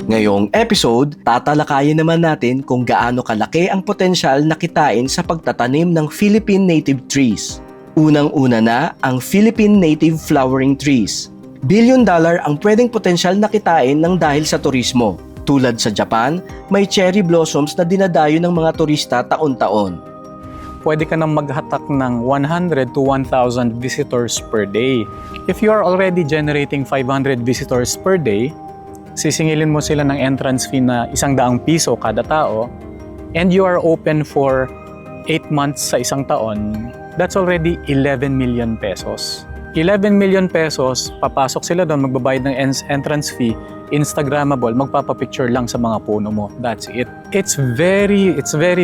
Ngayong episode, tatalakayin naman natin kung gaano kalaki ang potensyal na kitain sa pagtatanim ng Philippine native trees. Unang-una na ang Philippine native flowering trees. $1 billion ang pwedeng potensyal na kitain ng dahil sa turismo. Tulad sa Japan, may cherry blossoms na dinadayo ng mga turista taon-taon. Pwede ka nang maghatak ng 100 to 1,000 visitors per day. If you are already generating 500 visitors per day, sisingilin mo sila ng entrance fee na ₱100 kada tao, and you are open for 8 months sa isang taon, that's already 11 million pesos. 11 million pesos, papasok sila doon, magbabayad ng entrance fee, Instagrammable, magpapapicture lang sa mga puno mo. That's it. It's very,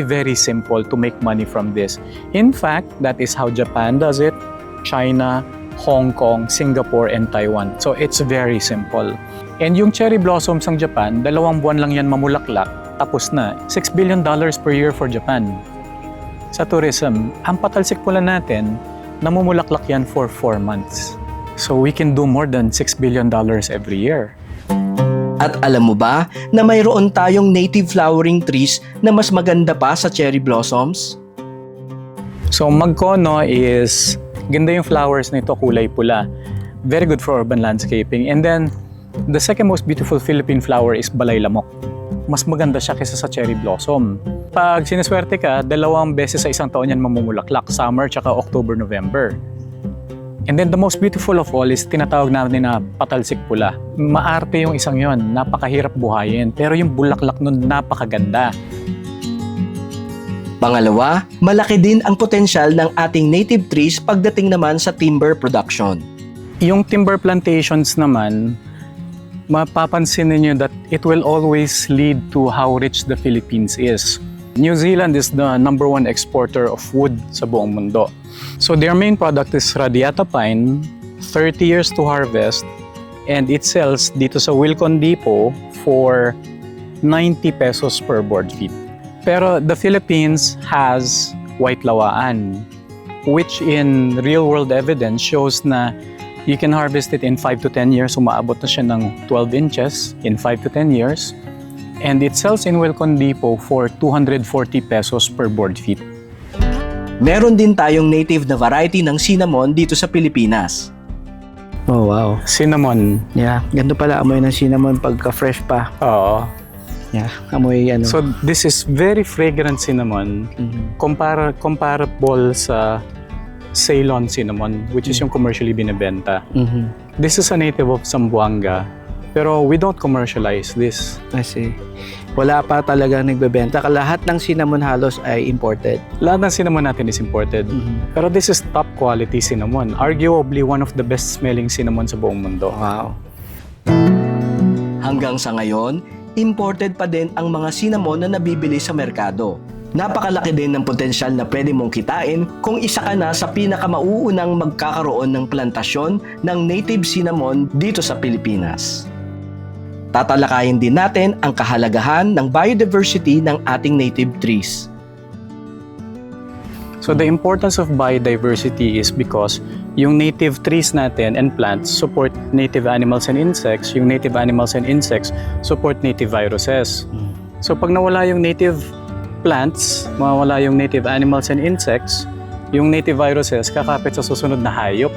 very simple to make money from this. In fact, that is how Japan does it, China, Hong Kong, Singapore, and Taiwan. So it's very simple. And yung cherry blossoms ng Japan, 2 buwan lang yan mamulaklak, tapos na. $6 billion per year for Japan. Sa tourism, ang patalsik pula natin, namumulaklak yan for 4 months. So we can do more than $6 billion every year. At alam mo ba na mayroon tayong native flowering trees na mas maganda pa sa cherry blossoms? So magkono is, ganda yung flowers nito, kulay pula. Very good for urban landscaping. And then, the second most beautiful Philippine flower is balay lamok. Mas maganda siya kaysa sa cherry blossom. Pag sineswerte ka, 2 beses sa isang taon yan mamumulaklak, summer tsaka October, November. And then the most beautiful of all is tinatawag namin na patalsik pula. Maarte yung isang yon, napakahirap buhayin, pero yung bulaklak nun napakaganda. Pangalawa, malaki din ang potensyal ng ating native trees pagdating naman sa timber production. Yung timber plantations naman, mapapansin niyo that it will always lead to how rich the Philippines is. New Zealand is the #1 exporter of wood sa buong mundo. So their main product is radiata pine, 30 years to harvest, and it sells dito sa Wilcon Depot for 90 pesos per board feet. Pero the Philippines has white lawaan, which in real-world evidence shows na you can harvest it in 5 to 10 years. Umaabot na siya ng 12 inches in 5 to 10 years. And it sells in Wilcon Depot for 240 pesos per board feet. Meron din tayong native na variety ng cinnamon dito sa Pilipinas. Oh, wow. Cinnamon. Yeah, ganito pala amoy ng cinnamon pagka-fresh pa. Oo. Yeah, amoy ano. So this is very fragrant cinnamon. Comparable sa Ceylon cinnamon, which is yung commercially binibenta. This is a native of Zamboanga, pero we don't commercialize this. I see. Wala pa talaga nagbebenta. Lahat ng cinnamon halos ay imported. Lahat ng cinnamon natin is imported. Pero this is top quality cinnamon. Arguably one of the best smelling cinnamon sa buong mundo. Wow. Hanggang sa ngayon, imported pa din ang mga cinnamon na nabibili sa merkado. Napakalaki din ng potensyal na pwede mong kitain kung isa ka na sa pinakamauunang magkakaroon ng plantasyon ng native cinnamon dito sa Pilipinas. Tatalakayin din natin ang kahalagahan ng biodiversity ng ating native trees. So the importance of biodiversity is because yung native trees natin and plants support native animals and insects. Yung native animals and insects support native viruses. So pag nawala yung native plants, mawawala yung native animals and insects, yung native viruses kakapit sa susunod na hayop.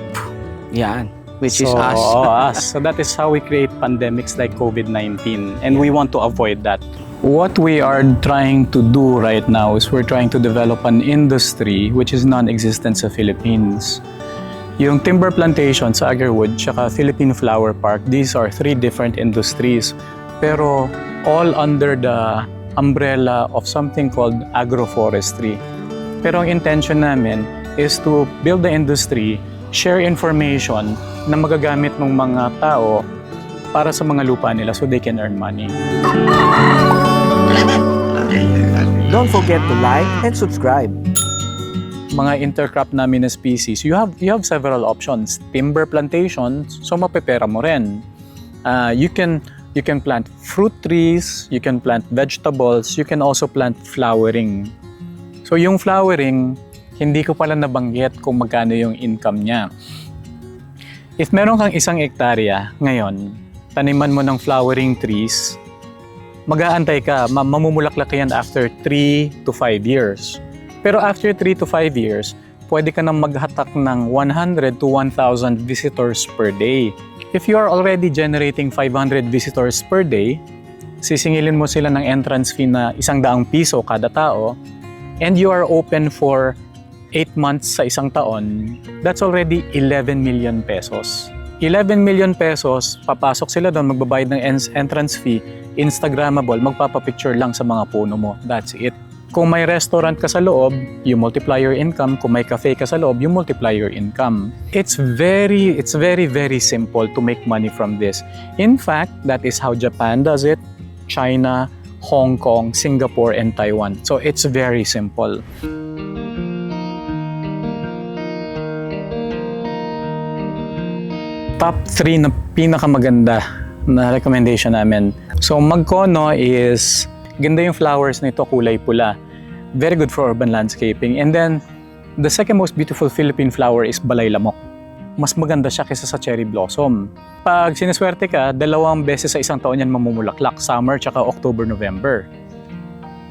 Yan. Which is us. Us. So that is how we create pandemics like COVID-19, and we want to avoid that. What we are trying to do right now is we're trying to develop an industry which is non-existent sa Philippines. Yung timber plantation sa Agarwood tsaka Philippine Flower Park, these are 3 different industries, pero all under the umbrella of something called agroforestry. Pero ang intention namin is to build the industry, share information na magagamit ng mga tao para sa mga lupa nila so they can earn money. Don't forget to like and subscribe. Mga intercrop namin na species, you have several options. Timber plantations, so mapepera mo rin. You can plant fruit trees, you can plant vegetables, you can also plant flowering. So yung flowering, hindi ko pala nabanggit kung magkano yung income niya. If meron kang 1 hektarya ngayon, taniman mo ng flowering trees, mag-aantay ka, mamumulaklak yan after 3 to 5 years. Pero after 3 to 5 years, pwede ka nang maghatak ng 100 to 1,000 visitors per day. If you are already generating 500 visitors per day, sisingilin mo sila ng entrance fee na ₱100 kada tao, and you are open for 8 months sa isang taon, that's already 11 million pesos. 11 million pesos, papasok sila doon, magbabayad ng entrance fee, Instagrammable, magpapapicture lang sa mga puno mo. That's it. Kung may restaurant ka sa loob, you multiply your income. Kung may cafe ka sa loob, you multiply your income. It's very, very simple to make money from this. In fact, that is how Japan does it, China, Hong Kong, Singapore, and Taiwan. So it's very simple. Top 3 na pinakamaganda na recommendation namin. So Magkono is, ganda yung flowers nito, kulay pula. Very good for urban landscaping. And then, the second most beautiful Philippine flower is Balay Lamok. Mas maganda siya kaysa sa cherry blossom. Pag siniswerte ka, 2 beses sa isang taon yan mamumulaklak, summer tsaka October, November.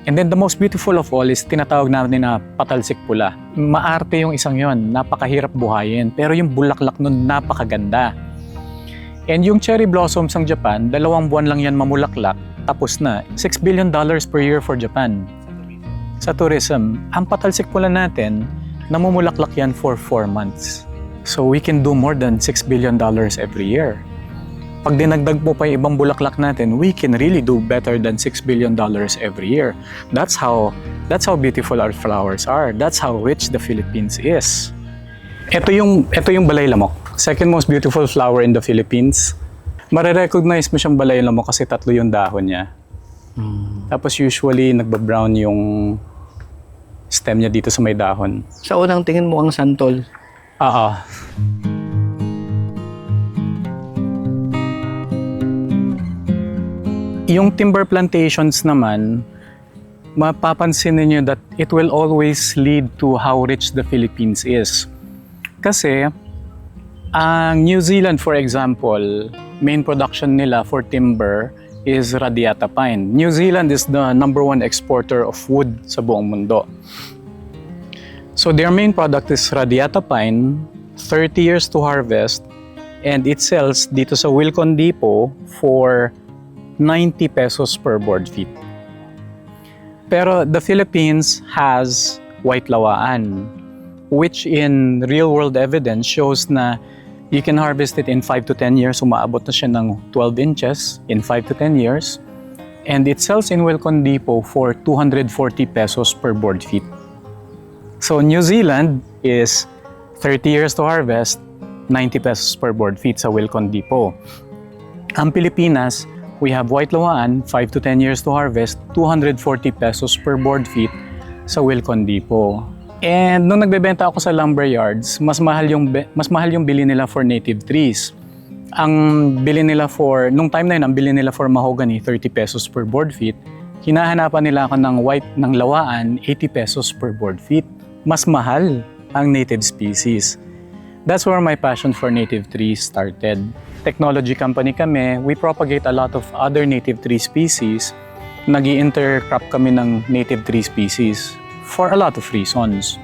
And then the most beautiful of all is tinatawag namin na patalsik pula. Maarte yung isang yon, napakahirap buhayin, pero yung bulaklak nun napakaganda. And yung cherry blossoms ng Japan, 2 buwan lang yan mamulaklak, tapos na. $6 billion per year for Japan. Sa tourism, ang patalsik pula natin, namumulaklak yan for 4 months. So we can do more than $6 billion every year. Pag dinagdag mo pa yung ibang bulaklak natin, we can really do better than $6 billion every year. That's how beautiful our flowers are. That's how rich the Philippines is. Ito yung Balay Lamok. Second most beautiful flower in the Philippines. Mare-recognize mo siyang Balay Lamok kasi 3 yung dahon niya. Tapos usually nagba-brown yung stem niya dito sa may dahon. Sa unang tingin mo ang santol. Oo. Yung timber plantations naman, mapapansin niyo that it will always lead to how rich the Philippines is. Kasi, ang New Zealand, for example, main production nila for timber is radiata pine. New Zealand is the #1 exporter of wood sa buong mundo. So their main product is radiata pine, 30 years to harvest, and it sells dito sa Wilcon Depot for 90 pesos per board feet. Pero the Philippines has white lawaan, which in real-world evidence shows na you can harvest it in 5 to 10 years. Umaabot na siya ng 12 inches in 5 to 10 years. And it sells in Wilcon Depot for 240 pesos per board feet. So New Zealand is 30 years to harvest, 90 pesos per board feet sa Wilcon Depot. Ang Pilipinas, we have white lawaan, 5 to 10 years to harvest, 240 pesos per board feet sa Wilcon Depot. And nung nagbebenta ako sa lumber yards, mas mahal yung bili nila for native trees. Ang bili nila nung time na yun, ang bili nila for mahogany, 30 pesos per board feet. Hinahanapan nila ako ng lawaan, 80 pesos per board feet. Mas mahal ang native species. That's where my passion for native trees started. Technology company kami, we propagate a lot of other native tree species. Nag-i-intercrop kami ng native tree species for a lot of reasons.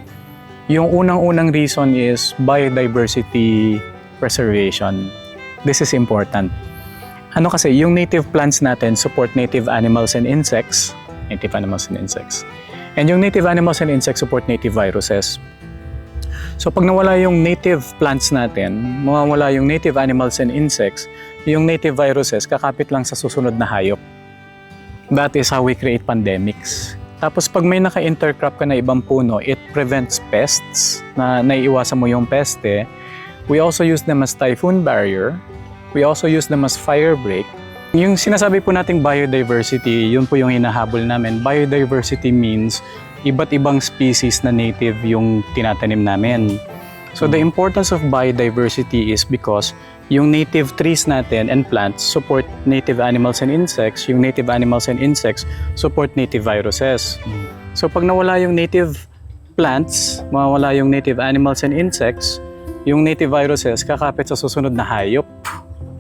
Yung unang-unang reason is biodiversity preservation. This is important. Ano kasi, yung native plants natin support native animals and insects. And yung native animals and insects support native viruses. So pag nawala yung native plants natin, mawawala yung native animals and insects, yung native viruses kakapit lang sa susunod na hayop. That is how we create pandemics. Tapos pag may naka-intercrop ka na ibang puno, it prevents pests, na naiiwasan mo yung peste. We also use them as typhoon barrier. We also use them as fire break. Yung sinasabi po nating biodiversity, yun po yung hinahabol namin. Biodiversity means iba't ibang species na native yung tinatanim namin. So the importance of biodiversity is because yung native trees natin and plants support native animals and insects. Yung native animals and insects support native viruses. So pag nawala yung native plants, mawawala yung native animals and insects, yung native viruses kakapit sa susunod na hayop.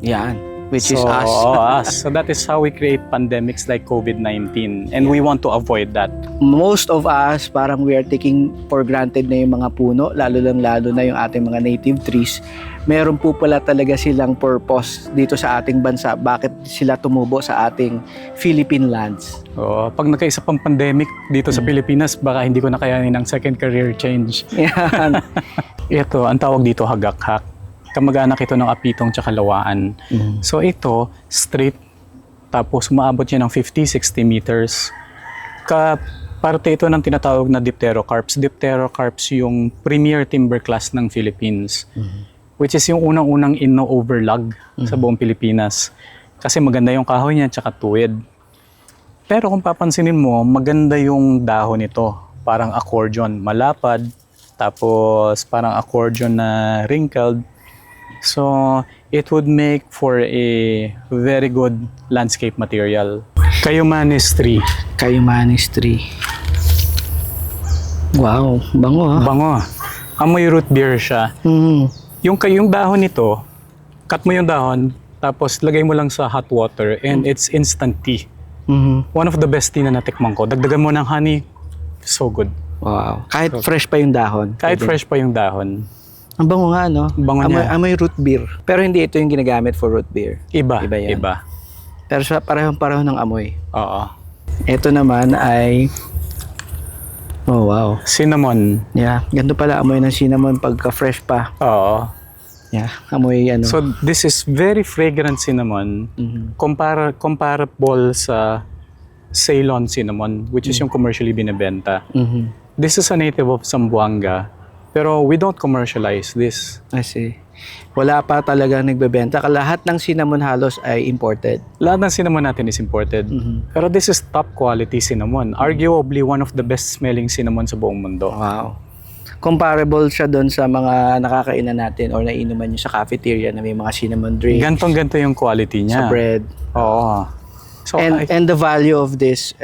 Yan. which is So, us. us. So that is how we create pandemics like COVID-19. And we want to avoid that. Most of us, parang we are taking for granted na yung mga puno, lalo na yung ating mga native trees. Meron po pala talaga silang purpose dito sa ating bansa. Bakit sila tumubo sa ating Philippine lands? So, pag nagkaisa pang pandemic dito sa Pilipinas, baka hindi ko na kayanin ang second career change. Yan. Ito, ang tawag dito hagakhak. Kamag-anak ito ng apitong tsaka lawaan. So ito, straight, tapos umaabot siya ng 50-60 meters. Parte ito ng tinatawag na Dipterocarps. Dipterocarps yung premier timber class ng Philippines. Which is yung unang-unang ino-overlog sa buong Pilipinas. Kasi maganda yung kahoy niya tsaka tuwid. Pero kung papansinin mo, maganda yung dahon nito. Parang accordion, malapad. Tapos parang accordion na wrinkled. So, it would make for a very good landscape material. Kayumanis tree. Kayumanis tree. Wow, bango ha. Bango. Amoy root beer siya. Yung dahon nito, cut mo yung dahon, tapos lagay mo lang sa hot water and it's instant tea. One of the best tea na natikman ko. Dagdagan mo ng honey, so good. Wow. Kahit fresh pa yung dahon. Kahit pwede. fresh pa yung dahon. Ang bango nga, no? Bango niya. Amoy root beer. Pero hindi ito yung ginagamit for root beer. Iba, Iba yan. iba. Pero sa parehong-pareho ng amoy. Oo. Ito naman ay... Oh, wow. Cinnamon. Yeah, ganito pala amoy ng cinnamon pagka fresh pa. Oo. Yeah, amoy ano. So this is very fragrant cinnamon. Comparable sa Ceylon cinnamon, which is yung commercially binebenta. This is a native of Zamboanga, pero we don't commercialize this. I see. Wala pa talagang nagbebenta. Lahat ng cinnamon halos ay imported. Lahat ng cinnamon natin is imported. Pero this is top quality cinnamon. Arguably one of the best smelling cinnamon sa buong mundo. Wow. Comparable siya doon sa mga nakakainan natin or nainuman nyo sa cafeteria na may mga cinnamon drinks. Gantong-ganto yung quality niya. Sa bread. Oo. So, And the value of this,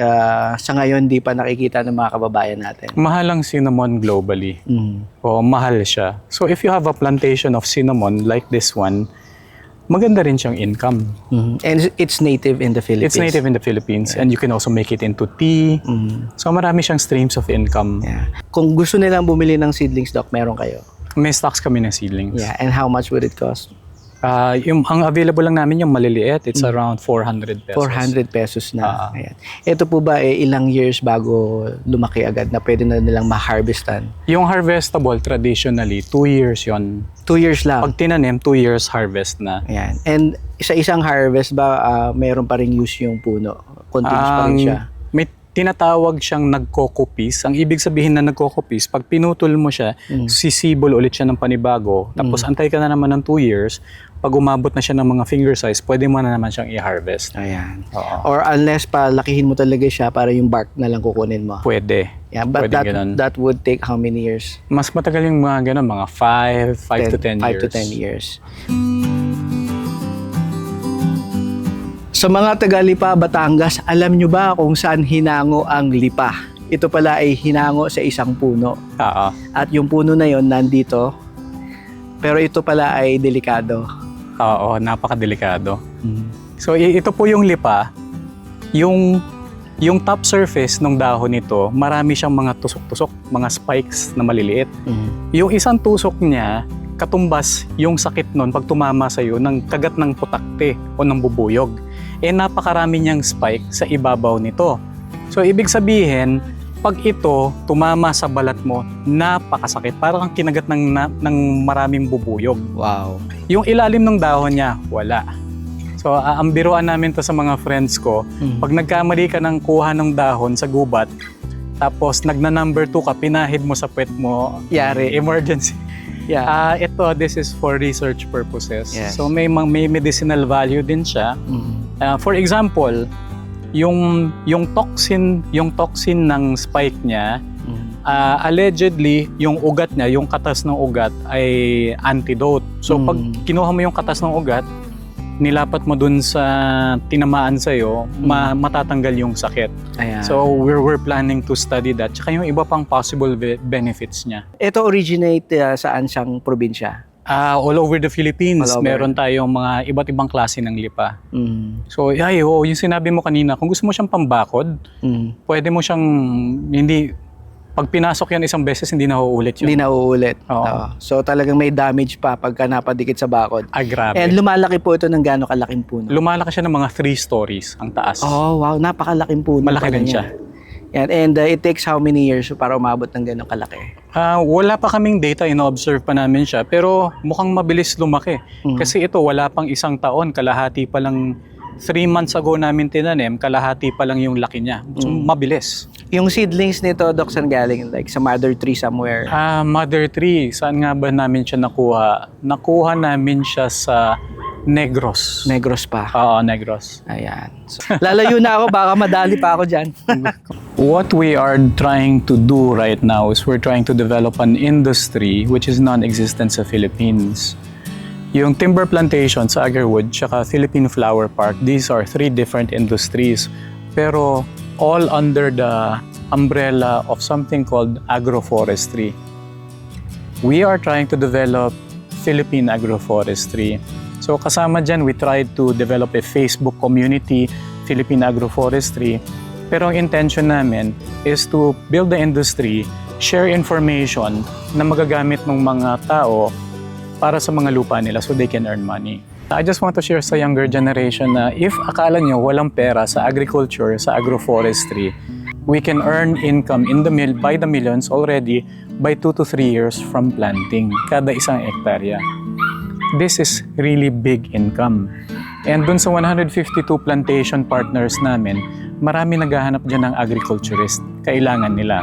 sa ngayon, di pa nakikita ng mga kababayan natin. mahal ang cinnamon globally. O mahal siya. So if you have a plantation of cinnamon like this one, maganda rin siyang income. And it's native in the Philippines. It's native in the Philippines and you can also make it into tea. So marami siyang streams of income. Yeah. Kung gusto nilang bumili ng seedlings, Doc, meron kayo. May stocks kami ng seedlings. Yeah. And how much would it cost? Ang available lang namin yung maliliit, it's around 400 pesos. 400 pesos na. Ayan. Ito po ba ilang years bago lumaki agad na pwede na nilang ma-harvestan? Yung harvestable, traditionally, 2 years yon. 2 years lang. Pag tinanim, 2 years harvest na. Ayan. And sa isang harvest ba, mayroon pa rin use yung puno? Continuous pa rin siya? May tinatawag siyang nagkokopis. Ang ibig sabihin na nagkokopis, pag pinutol mo siya, sisibol ulit siya ng panibago, tapos antay ka na naman ng 2 years, pag umabot na siya ng mga finger size, pwede mo na naman siyang i-harvest. Ayan. Oo. Or unless palakihin mo talaga siya para yung bark na lang kukunin mo. Pwede. Yeah, but Pwede ganun. that would take how many years? Mas matagal yung mga ganun, mga 5 to 10 years. 5 to 10 years. Sa mga taga-Lipa, Batangas, alam nyo ba kung saan hinango ang lipa? Ito pala ay hinango sa isang puno. Oo. At yung puno na yon nandito. Pero ito pala ay delikado. Oo, napakadelikado. So ito po yung lipa. Yung top surface ng dahon nito, marami siyang mga tusok-tusok, mga spikes na maliliit. Yung isang tusok niya, katumbas yung sakit nun pag tumama sa'yo ng kagat ng putakte o ng bubuyog. Napakarami niyang spike sa ibabaw nito. So ibig sabihin, pag ito tumama sa balat mo, napakasakit. Parang kang kinagat ng maraming bubuyog. Wow. Yung ilalim ng dahon niya, wala. So ang biruan namin to sa mga friends ko, pag nagkamali ka ng kuha ng dahon sa gubat, tapos nagna-number 2 ka, pinahid mo sa puwet mo, Yari. emergency. Yeah. This is for research purposes. Yes. So may medicinal value din siya. For example, yung toxin ng spike niya, allegedly yung ugat niya, yung katas ng ugat ay antidote. So pag kinuha mo yung katas ng ugat, nilapat mo dun sa tinamaan sa'yo, matatanggal yung sakit. Ayan. So we're planning to study that. Tsaka yung iba pang possible benefits niya. Ito originate saan siyang probinsya? All over the Philippines, All over. meron tayong mga iba't ibang klase ng lipa. Mm. So, yung sinabi mo kanina, kung gusto mo siyang pambakod, Mm. pwede mo siyang, pag pinasok yan isang beses, hindi na uulit yun. Hindi na uulit. Oo. Oo. So talagang may damage pa pagka napadikit sa bakod. Grabe. And lumalaki po ito ng gaano kalaking puno. Lumalaki siya ng mga 3 stories ang taas. Oh, wow. Napakalaking puno. Malaki pala rin yan. siya. Yan. And it takes how many years para umabot ng ganong kalaki? Wala pa kaming data, ino-observe pa namin siya, pero mukhang mabilis lumaki. Mm. Kasi ito, wala pang isang taon, kalahati pa lang, 3 months ago namin tinanim, kalahati pa lang yung laki niya. So, mabilis. Yung seedlings nito, Doc, saan galing? Like sa mother tree somewhere? Mother tree, saan nga ba namin siya nakuha? Nakuha namin siya sa Negros. Negros pa. Oo, Negros. Ayan. So, lalayo na ako, baka madali pa ako dyan. What we are trying to do right now is we're trying to develop an industry which is non-existent sa Philippines. Yung timber plantation sa Agarwood tsaka Philippine Flower Park, these are 3 different industries. Pero all under the umbrella of something called agroforestry. We are trying to develop Philippine agroforestry. So kasama dyan, we tried to develop a Facebook community, Philippine Agroforestry. Pero ang intention namin is to build the industry, share information na magagamit ng mga tao para sa mga lupa nila so they can earn money. I just want to share sa younger generation na if akala nyo walang pera sa agriculture, sa agroforestry, we can earn income by the millions already by 2 to 3 years from planting kada isang hektarya. This is really big income. And dun sa 152 plantation partners namin, marami naghahanap dyan ng agriculturist. Kailangan nila.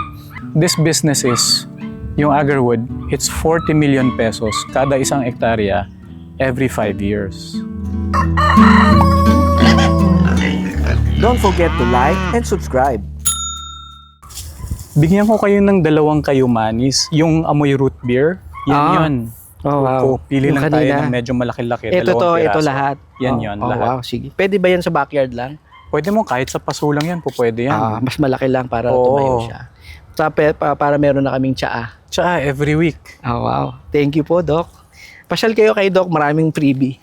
This business is, yung Agarwood, it's 40 million pesos kada isang hektarya every 5 years. Don't forget to like and subscribe. Bigyan ko kayo ng 2 kayumanis. Yung amoy root beer, yan yun. Oh, wow. So, pili Yung lang tayo kanina. ng medyo malaki-laki. Ito 2 ito piraso. lahat. Yan Oh, yun, oh, lahat. wow, sige. Pwede ba yan sa backyard lang? Pwede mo kahit sa paso lang yan, pwede yan. Mas malaki lang para Oo. tumayo siya. Para meron na kaming tsaa. Tsaka every week. Oh, wow. Thank you po, Doc. Pasyal kayo kay Doc, maraming freebie.